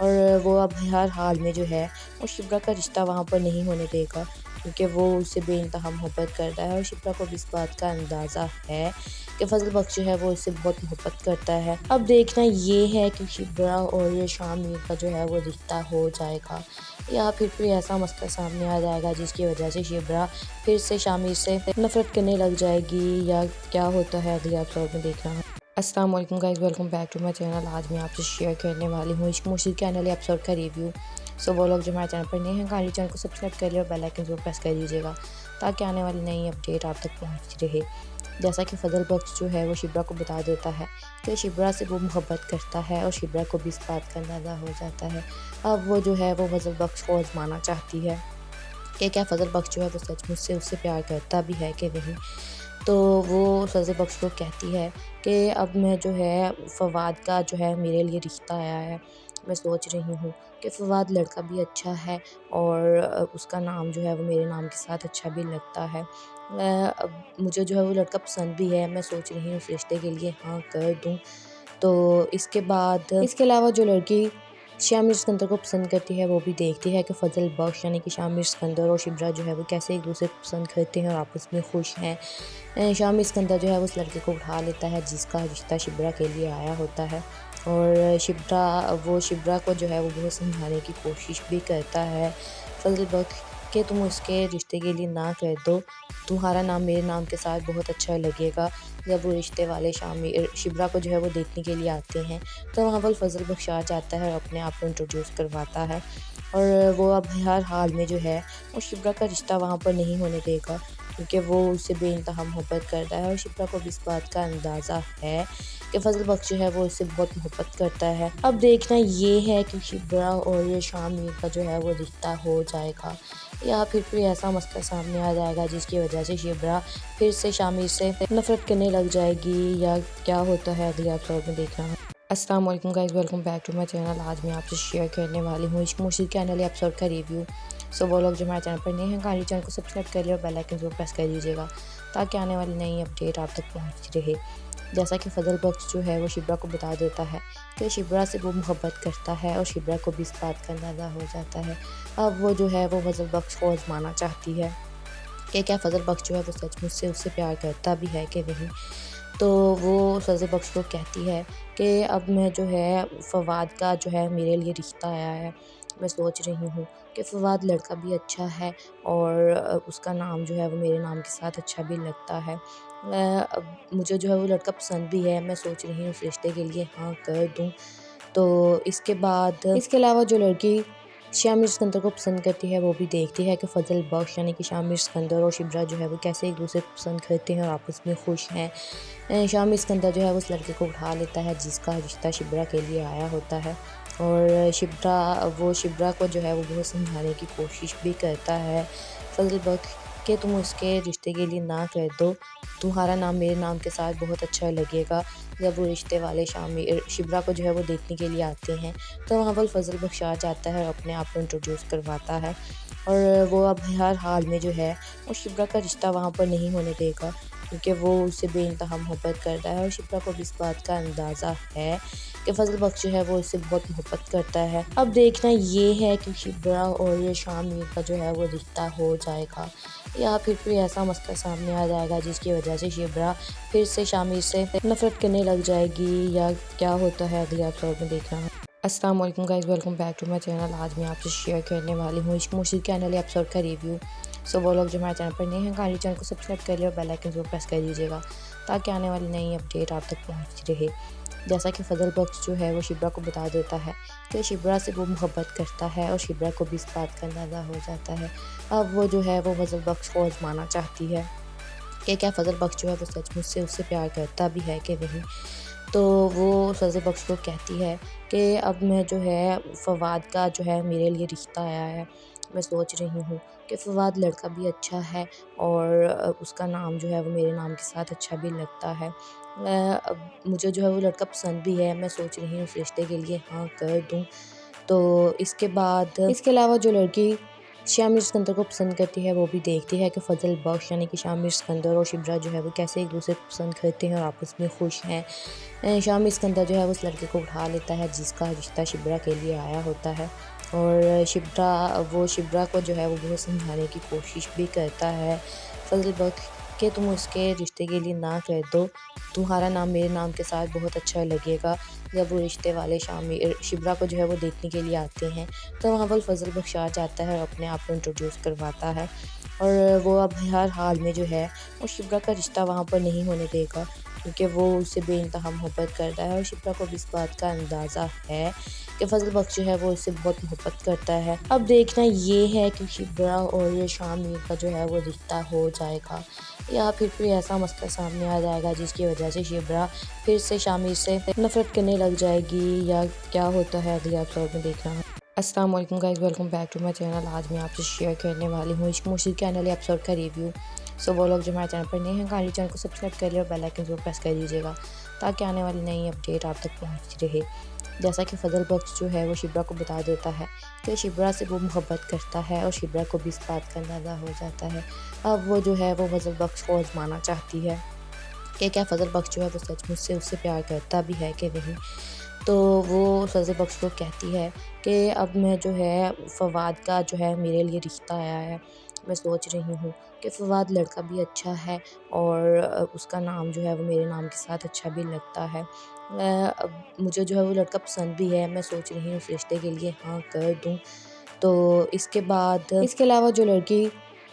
और वो अब हर हाल में जो है वो शिब्रा का रिश्ता वहाँ पर नहीं होने देगा क्योंकि वो उससे बेइंतहा मोहब्बत करता है और शिब्रा को भी इस बात का अंदाज़ा है कि फजल बख्श जो है वो इससे बहुत मोहब्बत करता है। अब देखना ये है कि शिब्रा और शामिर का जो है वो रिश्ता हो जाएगा या फिर कोई ऐसा मसला सामने आ जाएगा जिसकी वजह से शिब्रा फिर से शामिर से नफरत करने लग जाएगी या क्या होता है अगले एपिसोड में देखना है। अस्सलाम वालेकुम guys, welcome back to my channel. आज मैं आपसे शेयर करने वाली हूँ इश्क मुश्किल के आने वाले एपिसोड का रिव्यू। सो वो लोग जो हमारे चैनल पर नए हैं काइंडली चैनल को सब्सक्राइब कर लिया और बेल आइकन जरूर प्रेस कर दीजिएगा ताकि आने वाली नई अपडेट आप तक पहुँचती रहे। जैसा कि फजल बख्श जो है वो शिब्रा को बता देता है कि शिब्रा से वो मोहब्बत करता है और शिब्रा को भी इस बात का अंदाज़ा हो जाता है। अब वो जो है वो फजल बख्श को आजमाना चाहती है कि क्या फजल बख्श जो है वो सचमुच से उससे प्यार करता भी है कि नहीं। तो वो फजल बख्श को कहती है कि अब मैं जो है फवाद का जो है मेरे लिए रिश्ता आया है। मैं सोच रही हूँ कि फवाद लड़का भी अच्छा है और उसका नाम जो है वो मेरे नाम के साथ अच्छा भी लगता है। अब मुझे जो है वो लड़का पसंद भी है। मैं सोच रही हूँ उस रिश्ते के लिए हाँ कर दूँ। तो इसके बाद इसके अलावा जो लड़की शामिर सिकंदर को पसंद करती है वो भी देखती है कि फजल बख्श यानी कि शामिर सिकंदर और शिब्रा जो है वो कैसे एक दूसरे को पसंद करते हैं और आपस में खुश हैं। शामिर सिकंदर जो है वो उस लड़के को उठा लेता है जिसका रिश्ता शिब्रा के लिए आया होता है और शिब्रा को जो है वो बहुत समझाने की कोशिश भी करता है फजल बख्श कि तुम उसके रिश्ते के लिए ना कर दो। तुम्हारा नाम मेरे नाम के साथ बहुत अच्छा लगेगा। जब वो रिश्ते वाले शिब्रा को जो है वो देखने के लिए आते हैं तो वहाँ पर फजल बख्श आ जाता है और अपने आप को इंट्रोड्यूस करवाता है और वो अब हर हाल में जो है वो शिब्रा का रिश्ता वहाँ पर नहीं होने देगा क्योंकि वो उससे बेइंतहा मोहब्बत करता है और शिब्रा को भी इस बात का अंदाज़ा है कि फजल बख्श जो है वो इससे बहुत मोहब्बत करता है। अब देखना ये है कि शिब्रा और शामिर का जो है वो रिश्ता हो जाएगा या फिर कोई ऐसा मसला सामने आ जाएगा जिसकी वजह से शिब्रा फिर से शामिर से नफरत करने लग जाएगी या क्या होता है अगले एपिसोड में देखना है। अस्सलाम वालेकुम guys, welcome back to my channel. आज मैं आपसे शेयर करने वाली हूँ इश्क मुश्किल के आने वाले एपिसोड का रिव्यू। सो वो लोग जो हमारे चैनल पर नए हैं काइंडली चैनल को सब्सक्राइब कर लिया और बेल आइकन जरूर प्रेस कर दीजिएगा ताकि आने वाली नई अपडेट आप तक पहुँचती रहे। जैसा कि फजल बख्श जो है वो शिब्रा को बता देता है कि शिब्रा से वो मोहब्बत करता है और शिब्रा को भी इस बात का अंदाज़ा हो जाता है। अब वो जो है वो फजल बख्श को आजमाना चाहती है कि क्या फजल बख्श जो है वो सचमुच से उससे प्यार करता भी है कि नहीं। तो वो फजल बख्श को कहती है कि अब मैं जो है फवाद का जो है मेरे लिए रिश्ता आया है। मैं सोच रही हूँ कि फवाद लड़का भी अच्छा है और उसका नाम जो है वो मेरे नाम के साथ अच्छा भी लगता है। अब मुझे जो है वो लड़का पसंद भी है। मैं सोच रही हूँ उस रिश्ते के लिए हाँ कर दूँ। तो इसके बाद इसके अलावा जो लड़की शामिर सिकंदर को पसंद करती है वो भी देखती है कि फजल बख्श यानी कि शामिर सिकंदर और शिब्रा जो है वो कैसे एक दूसरे को पसंद करते हैं और आपस में खुश हैं। शामिर सिकंदर जो है वो उस लड़के को उठा लेता है जिसका रिश्ता शिब्रा के लिए आया होता है और शिब्रा को जो है वो बहुत समझाने की कोशिश भी करता है फजल बख्श कि तुम उसके रिश्ते के लिए ना कर दो। तुम्हारा नाम मेरे नाम के साथ बहुत अच्छा लगेगा। जब वो रिश्ते वाले शिब्रा को जो है वो देखने के लिए आते हैं तो वहाँ पर फजल बख्श आ जाता है और अपने आप को इंट्रोड्यूस करवाता है और वो अब हर हाल में जो है वो शिब्रा का रिश्ता वहाँ पर नहीं होने देगा क्योंकि वो उससे बेइंतहा मोहब्बत करता है और शिप्रा को भी इस बात का अंदाज़ा है कि फजल बख्श जो है वो इससे बहुत मोहब्बत करता है। अब देखना ये है कि शिप्रा और ये शामिर का जो है वो रिश्ता हो जाएगा या फिर कोई ऐसा मसला सामने आ जाएगा जिसकी वजह से शिप्रा फिर से शामिर से नफरत करने लग जाएगी, या क्या होता है अगले एपिसोड में देखना है। अस्सलाम वालेकुम guys, welcome back to my channel. आज मैं आपसे शेयर करने वाली हूँ इश्क मुश्किल के नए एपिसोड का रिव्यू। सो वो लोग जो हमारे चैनल पर नए हैं, काइंडली चैनल को सब्सक्राइब कर लिया और बेल आइकन जरूर प्रेस कर दीजिएगा ताकि आने वाली नई अपडेट आप तक पहुँचती रहे। जैसा कि फजल बख्श जो है वो शिप्रा को बता देता है कि शिप्रा से वो मोहब्बत करता है और शिप्रा को भी इस बात का अंदाज़ा हो जाता है। अब वो जो है वो फजल बख्श को आजमाना चाहती है कि क्या फजल बख्श जो है वो सचमुच से उससे प्यार करता भी है कि नहीं। तो वो फजल बख्श को कहती है कि अब मैं जो है फवाद का जो है मेरे लिए रिश्ता आया है। मैं सोच रही हूँ कि फवाद लड़का भी अच्छा है और उसका नाम जो है वो मेरे नाम के साथ अच्छा भी लगता है। अब मुझे जो है वो लड़का पसंद भी है। मैं सोच रही हूँ उस रिश्ते के लिए हाँ कर दूँ। तो इसके बाद इसके अलावा जो लड़की शामिर सिकंदर को पसंद करती है वो भी देखती है कि फजल बख्श यानी कि शामिर सिकंदर और शिप्रा जो है वो कैसे एक दूसरे को पसंद करते हैं और आपस में खुश हैं। शामिर सिकंदर जो है वो उस लड़के को उठा लेता है जिसका रिश्ता शिप्रा के लिए आया होता है, और शिप्रा को जो है वो बहुत समझाने की कोशिश भी करता है फजल बख्श कि तुम उसके रिश्ते के लिए ना कर दो, तुम्हारा नाम मेरे नाम के साथ बहुत अच्छा लगेगा। जब वो रिश्ते वाले शिप्रा को जो है वो देखने के लिए आते हैं तो वहाँ पर फजल बख्श आ जाता है और अपने आप को इंट्रोड्यूस करवाता है, और वो अब हर हाल में जो है वो शिप्रा का रिश्ता वहाँ पर नहीं होने देगा क्योंकि वो उससे बेइंतहा मोहब्बत करता है और शिप्रा को भी इस बात का अंदाज़ा है कि फजल बख्श जो है वो इससे बहुत मोहब्बत करता है। अब देखना ये है कि शिप्रा और ये शामिर का जो है वो रिश्ता हो जाएगा या फिर कोई ऐसा मसला सामने आ जाएगा जिसकी वजह से शिप्रा फिर से शामिर से नफरत करने लग जाएगी, या क्या होता है अगले एपिसोड में देखना है। अस्सलाम वालेकुम guys, welcome back to my channel. आज मैं आपसे शेयर करने वाली हूँ इश्क मुश्किल के नए एपिसोड का रिव्यू। सो वो लोग जो हमारे चैनल पर नए हैं, काइंडली चैनल को सब्सक्राइब कर लिया और बेल आइकन जरूर प्रेस कर दीजिएगा ताकि आने वाली नई अपडेट आप तक पहुँचती रहे। जैसा कि फजल बख्श जो है वो शिप्रा को बता देता है कि शिप्रा से वो मोहब्बत करता है और शिप्रा को भी इस बात का अंदाज़ा हो जाता है। अब वो जो है वो फजल बख्श को आजमाना चाहती है कि क्या फजल बख्श जो है वो सचमुच से उससे प्यार करता भी है कि नहीं। तो वो फजल बख्श को कहती है कि अब मैं जो है फवाद का जो है मेरे लिए रिश्ता आया है। मैं सोच रही हूँ कि फवाद लड़का भी अच्छा है और उसका नाम जो है वो मेरे नाम के साथ अच्छा भी लगता है। अब मुझे जो है वो लड़का पसंद भी है। मैं सोच रही हूँ उस रिश्ते के लिए हाँ कर दूँ। तो इसके बाद इसके अलावा जो लड़की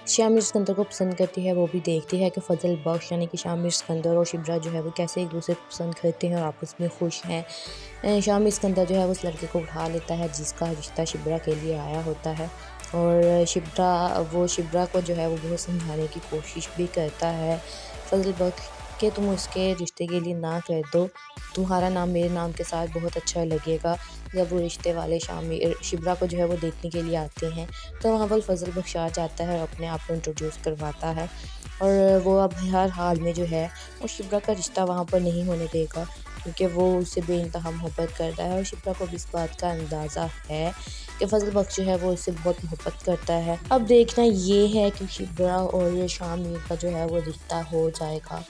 शामिर सिकंदर को पसंद करती है वो भी देखती है कि फजल बख्श यानी कि शामिर सिकंदर और शिप्रा जो है वो कैसे एक दूसरे को पसंद करते हैं और आपस में खुश हैं। शामिर सिकंदर जो है वो उस लड़के को उठा लेता है जिसका रिश्ता शिप्रा के लिए आया होता है, और शिप्रा को जो है वो बहुत समझाने की कोशिश भी करता है फजल बख्श कि तुम उसके रिश्ते के लिए ना कर दो, तुम्हारा नाम मेरे नाम के साथ बहुत अच्छा लगेगा। जब वो रिश्ते वाले शिप्रा को जो है वो देखने के लिए आते हैं तो वहाँ पर फजल बख्श आ जाता है और अपने आप को इंट्रोड्यूस करवाता है, और वो अब हर हाल में जो है वो शिप्रा का रिश्ता वहाँ पर नहीं होने देगा क्योंकि वो उससे बेइंतहा मोहब्बत करता है और शिप्रा को भी इस बात का अंदाज़ा है कि फजल बख्श जो है वो इससे बहुत मोहब्बत करता है। अब देखना ये है कि शिप्रा और ये शामिर का जो है वो रिश्ता हो जाएगा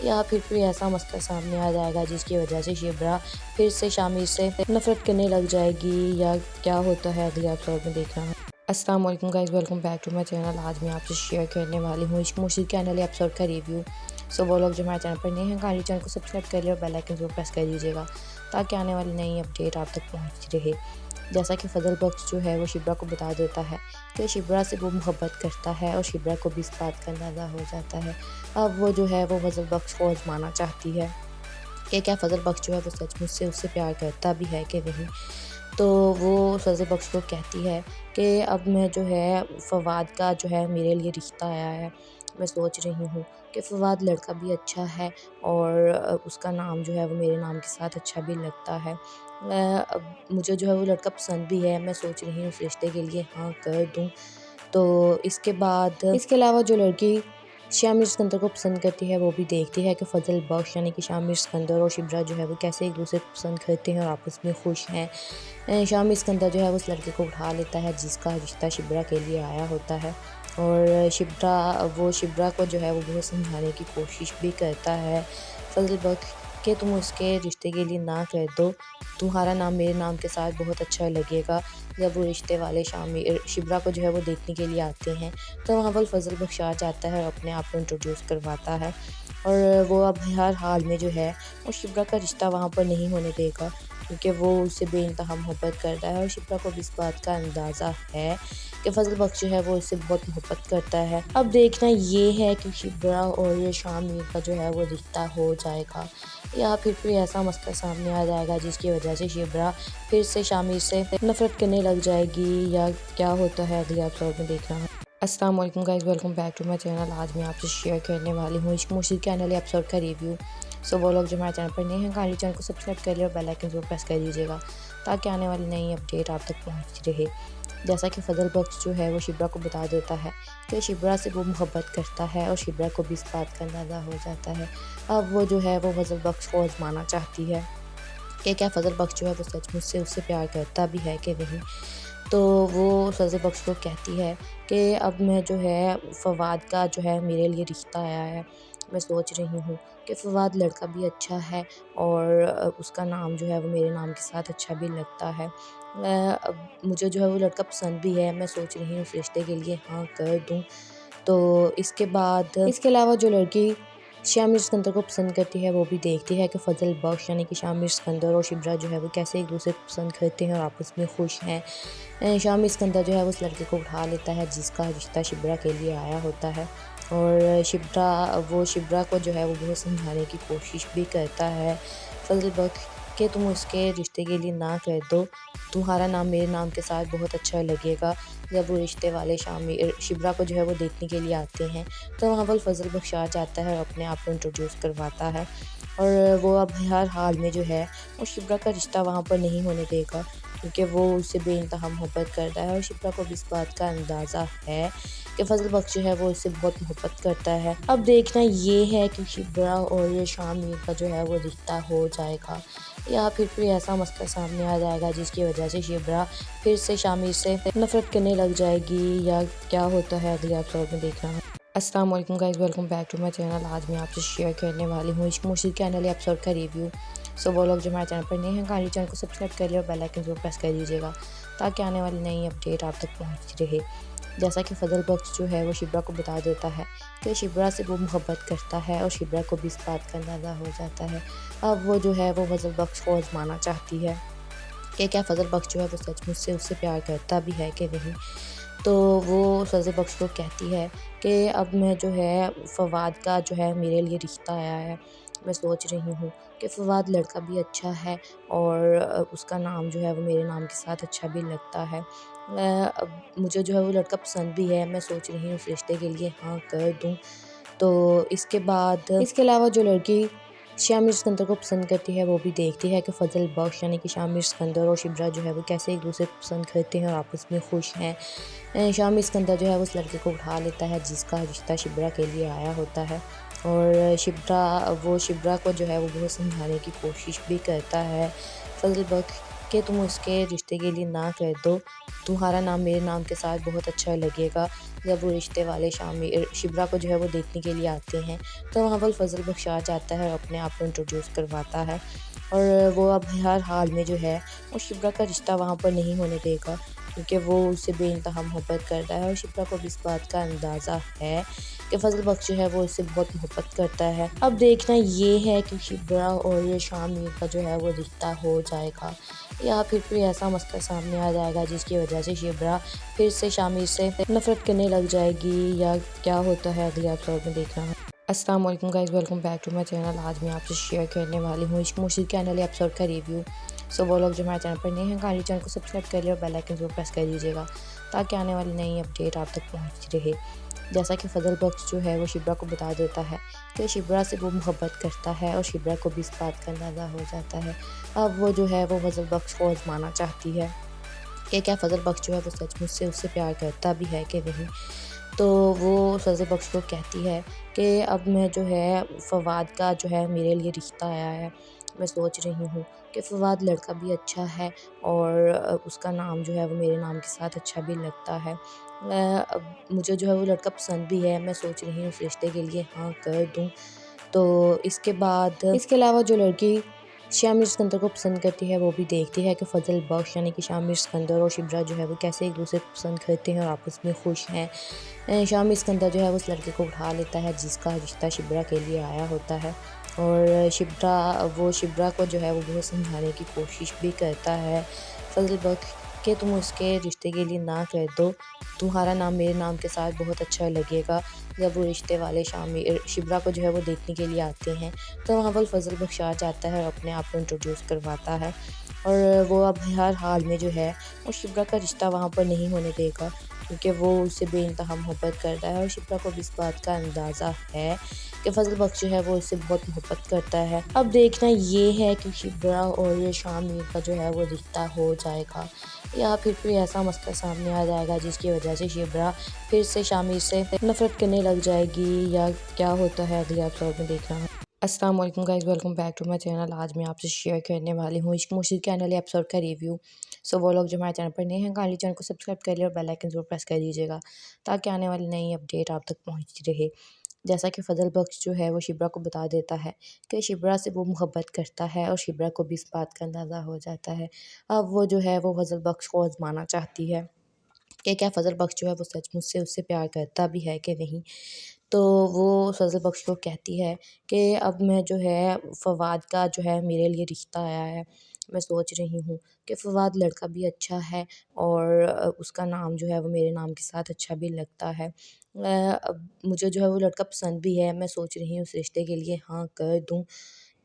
या फिर कोई ऐसा मसला सामने आ जाएगा जिसकी वजह से शिप्रा फिर से शामिर से नफरत करने लग जाएगी, या क्या होता है अगले एपिसोड में देखना है। अस्सलाम वालेकुम guys, welcome back to my channel. आज मैं आपसे शेयर करने वाली हूँ इश्क मुश्किल के नए एपिसोड का रिव्यू। सो वो लोग जो हमारे चैनल पर नए हैं, काइंडली चैनल को सब्सक्राइब कर लिया और बेल आइकन जरूर प्रेस कर दीजिएगा ताकि आने वाली नई अपडेट आप तक पहुँचती रहे। जैसा कि फजल बख्श जो है वो शिप्रा को बता देता है कि शिप्रा से वो मोहब्बत करता है और शिप्रा को भी इस बात का अंदाज़ा हो जाता है। अब वो जो है वो फजल बख्श को आजमाना चाहती है कि क्या फजल बख्श जो है वो सचमुच से उससे प्यार करता भी है कि नहीं। तो वो फजल बख्श को कहती है कि अब मैं जो है फवाद का जो है मेरे लिए रिश्ता आया है। मैं सोच रही हूँ कि फवाद लड़का भी अच्छा है और उसका नाम जो है वो मेरे नाम के साथ अच्छा भी लगता है। अब मुझे जो है वो लड़का पसंद भी है। मैं सोच रही हूँ उस रिश्ते के लिए हाँ कर दूँ। तो इसके बाद इसके अलावा जो लड़की शामिर सिकंदर को पसंद करती है वो भी देखती है कि फजल बख्श यानी कि शामिर सिकंदर और शिप्रा जो है वो कैसे एक दूसरे को पसंद करते हैं और आपस में खुश हैं। शामिर सिकंदर जो है वो उस लड़के को उठा लेता है जिसका रिश्ता शिप्रा के लिए आया होता है, और शिब्रा को जो है वो बहुत समझाने की कोशिश भी करता है फजल बख्श कि तुम उसके रिश्ते के लिए ना कर दो, तुम्हारा नाम मेरे नाम के साथ बहुत अच्छा लगेगा। जब वो रिश्ते वाले शिब्रा को जो है वो देखने के लिए आते हैं तो वहाँ पर फजल बख्श आ जाता है और अपने आप को इंट्रोड्यूस करवाता है और वो अब हर हाल में जो है वो शिब्रा का रिश्ता वहाँ पर नहीं होने देगा क्योंकि वो उससे बेइंतहा मोहब्बत करता है और शिब्रा को भी इस बात का अंदाज़ा है कि फजल बख्श जो है वो उससे बहुत मोहब्बत करता है। अब देखना ये है कि शिब्रा और ये शामिर का जो है वो रिश्ता हो जाएगा या फिर कोई ऐसा मसला सामने आ जाएगा जिसकी वजह से शिब्रा फिर से शामिर से नफरत करने लग जाएगी या क्या होता है अगले एपिसोड में देखना है। अस्सलाम वालेकुम guys, welcome back to my channel. आज मैं आपसे शेयर करने वाली हूँ इश्क मुश्किल के अगले एपिसोड का रिव्यू। सो वो लोग जो हमारे चैनल पर नए हैं काइंडली चैनल को सब्सक्राइब कर लिया और बेल आइकन जरूर प्रेस कर दीजिएगा ताकि आने वाली नई अपडेट आप तक पहुँचती रहे। जैसा कि फजल बख्श जो है वो शिब्रा को बता देता है कि शिब्रा से वो मोहब्बत करता है और शिब्रा को भी इस बात का अंदाज़ा हो जाता है। अब वो जो है वो फजल बख्श को आजमाना चाहती है कि क्या फजल बख्श जो है वो सचमुच से उससे प्यार करता भी है कि नहीं। तो वो फजल बख्श को कहती है कि अब मैं जो है फवाद का जो है मेरे लिए रिश्ता आया है, मैं सोच रही हूँ कि फवाद लड़का भी अच्छा है और उसका नाम जो है वो मेरे नाम के साथ अच्छा भी लगता है। अब मुझे जो है वो लड़का पसंद भी है, मैं सोच रही हूँ उस रिश्ते के लिए हाँ कर दूँ। तो इसके अलावा जो लड़की शामिर सिकंदर को पसंद करती है वो भी देखती है कि फजल बख्श यानी कि शामिर सिकंदर और शिब्रा जो है वो कैसे एक दूसरे को पसंद करते हैं और आपस में खुश हैं। शामिर सिकंदर जो है वो उस लड़के को उठा लेता है जिसका रिश्ता शिब्रा के लिए आया होता है और शिब्रा को जो है वो बहुत समझाने की कोशिश भी करता है फजल बख्श कि तुम उसके रिश्ते के लिए ना कर दो, तुम्हारा नाम मेरे नाम के साथ बहुत अच्छा लगेगा। जब वो रिश्ते वाले शिब्रा को जो है वो देखने के लिए आते हैं तो वहाँ पर फजल बख्श आ जाता है और अपने आप को इंट्रोड्यूस करवाता है और वो अब हर हाल में जो है वो शिब्रा का रिश्ता वहाँ पर नहीं होने देगा क्योंकि वो उससे बेइंतहा मोहब्बत करता है और शिब्रा को भी इस बात का अंदाज़ा है कि फजल बख्श जो है वो उससे बहुत मोहब्बत करता है। अब देखना ये है कि शिब्रा और ये शामिर का जो है वो रिश्ता हो जाएगा या फिर कोई ऐसा मसला सामने आ जाएगा जिसकी वजह से शिब्रा फिर से शामिर से नफरत करने लग जाएगी या क्या होता है अगले एपिसोड में देखना है। अस्सलाम वालेकुम guys, welcome back to my channel. आज मैं आपसे शेयर करने वाली हूँ इश्क मुश्किल के अगले एपिसोड का रिव्यू। सो वो लोग जो हमारे चैनल पर नए हैं काइंडली चैनल को सब्सक्राइब कर लिया और बेल आइकन जरूर प्रेस कर दीजिएगा ताकि आने वाली नई अपडेट आप तक पहुँचती रहे। जैसा कि फजल बख्श जो है वो शिब्रा को बता देता है कि शिब्रा से वो मोहब्बत करता है और शिब्रा को भी इस बात का अंदाज़ा हो जाता है। अब वो जो है वो फजल बख्श को आजमाना चाहती है कि क्या फजल बख्श जो है वो सचमुच से उससे प्यार करता भी है कि नहीं। तो वो फजल बख्श को कहती है कि अब मैं जो है फवाद का जो है मेरे लिए रिश्ता आया है, मैं सोच रही हूँ कि फवाद लड़का भी अच्छा है और उसका नाम जो है वो मेरे नाम के साथ अच्छा भी लगता है। अब मुझे जो है वो लड़का पसंद भी है, मैं सोच रही हूँ उस रिश्ते के लिए हाँ कर दूँ। तो इसके अलावा जो लड़की शामिर सिकंदर को पसंद करती है वो भी देखती है कि फजल बख्श यानी कि शामिर सिकंदर और शिब्रा जो है वो कैसे एक दूसरे को पसंद करते हैं और आपस में खुश हैं। शामिर सिकंदर जो है वो उस लड़के को उठा लेता है जिसका रिश्ता शिब्रा के लिए आया होता है और शिब्रा को जो है वो बहुत समझाने की कोशिश भी करता है फजल बख्श कि तुम उसके रिश्ते के लिए ना कर दो, तुम्हारा नाम मेरे नाम के साथ बहुत अच्छा लगेगा। जब वो रिश्ते वाले शिब्रा को जो है वो देखने के लिए आते हैं तो वहाँ पर फजल बख्श आ जाता है और अपने आप को इंट्रोड्यूस करवाता है और वो अब हर हाल में जो है वो शिब्रा का रिश्ता वहाँ पर नहीं होने देगा क्योंकि वो उससे बेइंतहा मोहब्बत करता है और शिब्रा को भी इस बात का अंदाज़ा है कि फजल बख्श जो है वो इससे बहुत मोहब्बत करता है। अब देखना ये है कि शिब्रा और ये शामिर का जो है वो रिश्ता हो जाएगा या फिर कोई ऐसा मसला सामने आ जाएगा जिसकी वजह से शिब्रा फिर से शामिर से नफरत करने लग जाएगी या क्या होता है अगले एपिसोड में देखना है। अस्सलाम वालेकुम guys, welcome back to my channel. आज मैं आपसे शेयर करने वाली हूँ इश्क मुश्किल के अगले एपिसोड का रिव्यू। सो वो लोग जो हमारे चैनल पर नए हैं काइंडली चैनल को सब्सक्राइब कर लिया और बेल आइकन जरूर प्रेस कर दीजिएगा ताकि आने वाली नई अपडेट आप तक पहुँचती रहे। जैसा कि फजल बख्श जो है वो शिब्रा को बता देता है कि शिब्रा से वो मोहब्बत करता है और शिब्रा को भी इस बात का अंदाज़ा हो जाता है। अब वो जो है वो फजल बख्श को आजमाना चाहती है कि क्या फजल बख्श जो है वो सचमुच से उससे प्यार करता भी है कि नहीं। तो वो फजल बख्श को कहती है कि अब मैं जो है फवाद का जो है मेरे लिए रिश्ता आया है, मैं सोच रही हूँ कि फ़वाद लड़का भी अच्छा है और उसका नाम जो है वो मेरे नाम के साथ अच्छा भी लगता है। अब मुझे जो है वो लड़का पसंद भी है, मैं सोच रही हूँ उस रिश्ते के लिए हाँ कर दूँ। तो इसके बाद इसके अलावा जो लड़की शामिर सिकंदर को पसंद करती है वो भी देखती है कि फ़ज़ल बख्श यानी कि शामिर सिकंदर और शिब्रा जो है वो कैसे एक दूसरे को पसंद करते हैं और आपस में खुश हैं। शामिर सिकंदर जो है वो उस लड़के को उठा लेता है जिसका रिश्ता शिब्रा के लिए आया होता है और शिब्रा को जो है वो बहुत समझाने की कोशिश भी करता है फ़ज़ल बख्श कि तुम उसके रिश्ते के लिए ना कर दो, तुम्हारा नाम मेरे नाम के साथ बहुत अच्छा लगेगा। जब वो रिश्ते वाले शिब्रा को जो है वो देखने के लिए आते हैं तो वहाँ पर फ़ज़ल बख्श आ जाता है और अपने आप को इंट्रोड्यूस करवाता है और वो अब हर हाल में जो है वो शिब्रा का रिश्ता वहाँ पर नहीं होने देगा क्योंकि वो उससे बेइंतहा मोहब्बत करता है और शिब्रा को भी इस बात का अंदाज़ा है कि फ़ज़ल बख्श जो है वो उससे बहुत मोहब्बत करता है। अब देखना ये है कि शिब्रा और ये शामिर का जो है वो रिश्ता हो जाएगा या फिर कोई ऐसा मसला सामने आ जाएगा जिसकी वजह से शिब्रा फिर से शामिर से नफ़रत करने लग जाएगी या क्या होता है अगले एपिसोड में देखना है। अस्सलाम वालेकुम guys, welcome back to my channel. आज मैं आपसे शेयर करने वाली हूँ इश्क मुश्किल के अगले एपिसोड का रिव्यू। सो वो लोग जो हमारे चैनल पर नए हैं काइंडली चैनल को सब्सक्राइब कर लिया और बेल आइकन जरूर प्रेस कर दीजिएगा ताकि आने वाली नई अपडेट आप तक पहुँचती रहे। जैसा कि फ़ज़ल बख्श जो है वो शिब्रा को बता देता है कि शिब्रा से वो मोहब्बत करता है और शिब्रा को भी इस बात का अंदाज़ा हो जाता है। अब वो जो है वो फ़ज़ल बख्श को आज़माना चाहती है कि क्या फ़ज़ल बख्श जो है वो सचमुच से उससे प्यार करता भी है कि नहीं। तो वो फ़ज़ल बख्श को कहती है कि अब मैं जो है फ़वाद का जो है मेरे लिए रिश्ता आया है। मैं सोच रही हूँ कि फ़वाद लड़का भी अच्छा है और उसका नाम जो है वो मेरे नाम के साथ अच्छा भी लगता है। अब मुझे जो है वो लड़का पसंद भी है, मैं सोच रही हूँ उस रिश्ते के लिए हाँ कर दूँ।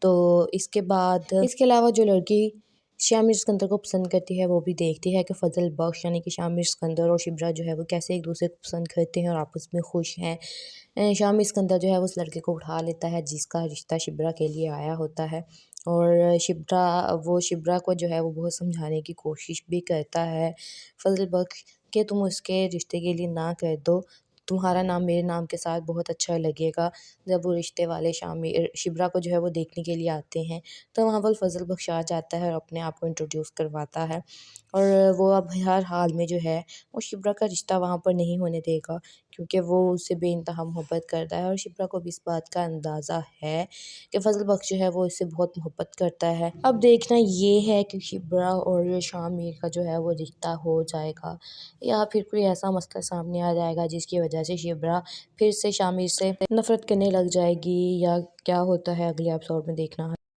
तो इसके बाद इसके अलावा जो लड़की शामिर सिकंदर को पसंद करती है वो भी देखती है कि फ़ज़ल बख्श यानी कि शामिर सिकंदर और शिब्रा जो है वो कैसे एक दूसरे को पसंद करते हैं और आपस में खुश हैं। शामिर सिकंदर जो है वो उस लड़के को उठा लेता है जिसका रिश्ता शिब्रा के लिए आया होता है और शिब्रा को जो है वो बहुत समझाने की कोशिश भी करता है फ़ज़ल बख्श कि तुम उसके रिश्ते के लिए ना कर दो, तुम्हारा नाम मेरे नाम के साथ बहुत अच्छा लगेगा। जब वो रिश्ते वाले शिब्रा को जो है वो देखने के लिए आते हैं तो वहाँ पर फ़ज़ल बख्श आ जाता है और अपने आप को इंट्रोड्यूस करवाता है और वो अब हर हाल में जो है वो शिब्रा का रिश्ता वहाँ पर नहीं होने देगा क्योंकि वो उससे बेइंतहा मोहब्बत करता है और शिप्रा को भी इस बात का अंदाज़ा है कि फ़ज़ल बख्श जो है वो इससे बहुत मोहब्बत करता है। अब देखना ये है कि शिप्रा और शामिर का जो है वो रिश्ता हो जाएगा या फिर कोई ऐसा मसला सामने आ जाएगा जिसकी वजह से शिप्रा फिर से शामिर से नफ़रत करने लग जाएगी या क्या होता है अगले एपिसोड में देखना है।